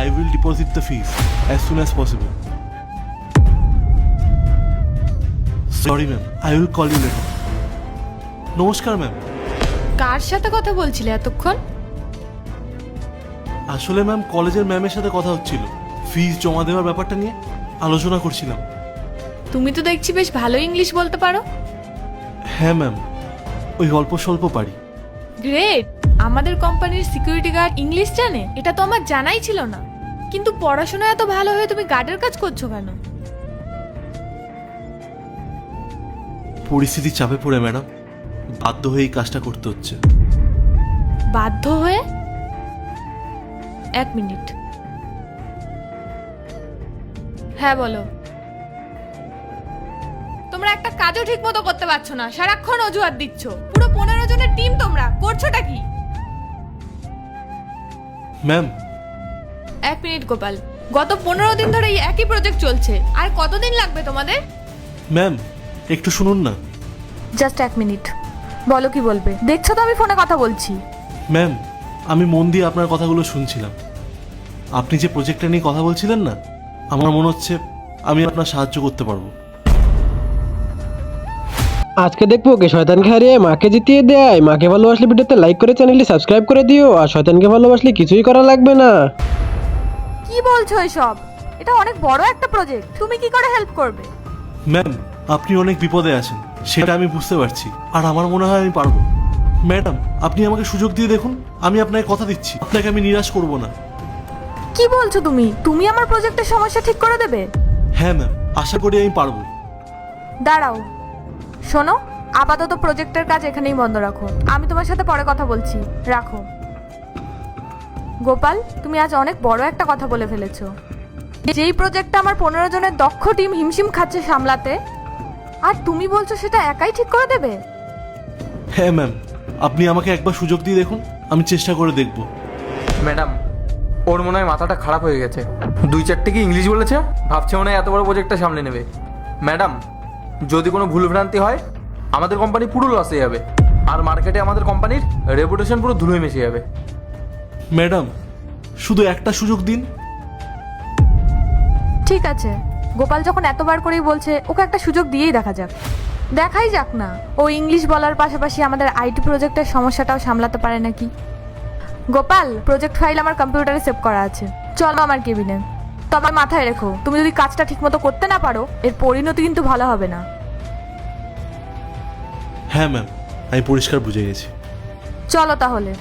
I will deposit the fees as soon as possible. Sorry ma'am, I will call you later. নমস্কার ma'am. কার সাথে কথা বলছিলে এতক্ষণ? আসলে ম্যাম কলেজের ম্যামের সাথে কথা হচ্ছিল, ফিস জমা দেওয়ার ব্যাপারটা নিয়ে আলোচনা করছিলাম। তুমি তো দেখছি বেশ ভালো ইংলিশ বলতে পারো। হ্যাঁ ম্যাম, ওই অল্প স্বল্প পারি। গ্রেট! আমাদের কোম্পানির সিকিউরিটি গার্ড ইংলিশ জানে, এটা তো আমার জানাই ছিল না। কিন্তু পড়াশোনা এত ভালো হয়ে তুমি গার্ডের কাজ করছো কেন? পরিস্থিতির চাপে পড়ে ম্যাডাম বাধ্য হয়ে এই কাজটা করতে হচ্ছে। বাধ্য হয়ে? এক মিনিট। হ্যাঁ বলো। তোমরা একটা কাজও ঠিক মতো করতে পারছো না, সারাক্ষণ অজুহাত দিচ্ছ। পুরো 15 জনের টিম, তোমরা করছোটা কি? ম্যাম এক মিনিট গোপাল, গত 15 দিন ধরে এই একই প্রজেক্ট চলছে, আর কতদিন লাগবে তোমাদের? ম্যাম একটু শুনুন না। জাস্ট এক মিনিট, বলো কি বলবে। দেখছো তো আমি ফোনে কথা বলছি। ম্যাম আমি মন দিয়ে আপনার কথাগুলো শুনছিলাম। আপনি যে প্রজেক্টটা নিয়ে কথা বলছিলেন না, আমার মনে হচ্ছে আমি আপনার সাহায্য করতে পারবো। আজকে দেখবো কে শয়তানকে হারিয়ে মাকে জিতিয়ে দেয়। মাকে ভালোবাসলে ভিডিওতে লাইক করে চ্যানেলটি সাবস্ক্রাইব করে দিও, আর শয়তানকে ভালোবাসলে কিছুই করা লাগবে না। কি বলছো এসব? এটা অনেক বড় একটা প্রজেক্ট, তুমি কি করে হেল্প করবে? ম্যাম আপনি অনেক বিপদে আছেন, সেটা আমি বুঝতে পারছি, আর আমার মনে হয় আমি পারবো। ম্যাডাম আপনি আমাকে সুযোগ দিয়ে দেখুন, আমি আপনাকে কথা দিচ্ছি, আপনাকে আমি নিরাশ করব না। কি বলছো তুমি? তুমি আমার প্রজেক্টের সমস্যা ঠিক করে দেবে? হ্যাঁ ম্যাম, আশা করি আমি পারবো। দাঁড়াও, শোনো, আপাতত প্রজেক্টের কাজ এখানেই বন্ধ রাখো, আমি তোমার সাথে পরে কথা বলছি। রাখো। গোপাল, তুমি আজ অনেক বড় একটা কথা বলে ফেলেছো। যেই প্রজেক্টটা আমার 15 জনের দক্ষ টিম হিমশিম খাচ্ছে সামলাতে, আর তুমি বলছো সেটা একাই ঠিক করে দেবে? হ্যাঁ ম্যাম, আপনি আমাকে একবার সুযোগ দিয়ে দেখুন, আমি চেষ্টা করে দেখব। ম্যাডাম, ওর মনে হয় মাথাটা খারাপ হয়ে গেছে। 2-4টে কি ইংলিশ বলেছে, ভাবছে মনে হয় এত বড় প্রজেক্টটা সামলে নেবে। ম্যাডাম, যদি কোনো ভুলভ্রান্তি হয় আমাদের কোম্পানি পুরো লস হয়ে যাবে, আর মার্কেটে আমাদের কোম্পানির রেপুটেশন পুরো ধুলোয় মিশে যাবে। ম্যাডাম শুধু একটা সুযোগ দিন। ঠিক আছে, গোপাল যখন এতবার করেই বলছে, ওকে একটা সুযোগ দিয়েই দেখাই যাক না ও ইংলিশ বলার পাশাপাশি আমাদের আইটি প্রজেক্টের সমস্যাটাও সামলাতে পারে নাকি। গোপাল, প্রজেক্ট ফাইল আমার কম্পিউটারে সেভ করা আছে, চলো আমার কেবিনে। তবে মাথায় রেখো, তুমি যদি কাজটা ঠিকমতো করতে না পারো, এর পরিণতি কিন্তু ভালো হবে না। হ্যাঁ ম্যাম, আমি পরিষ্কার বুঝে গেছি। চলো তাহলে।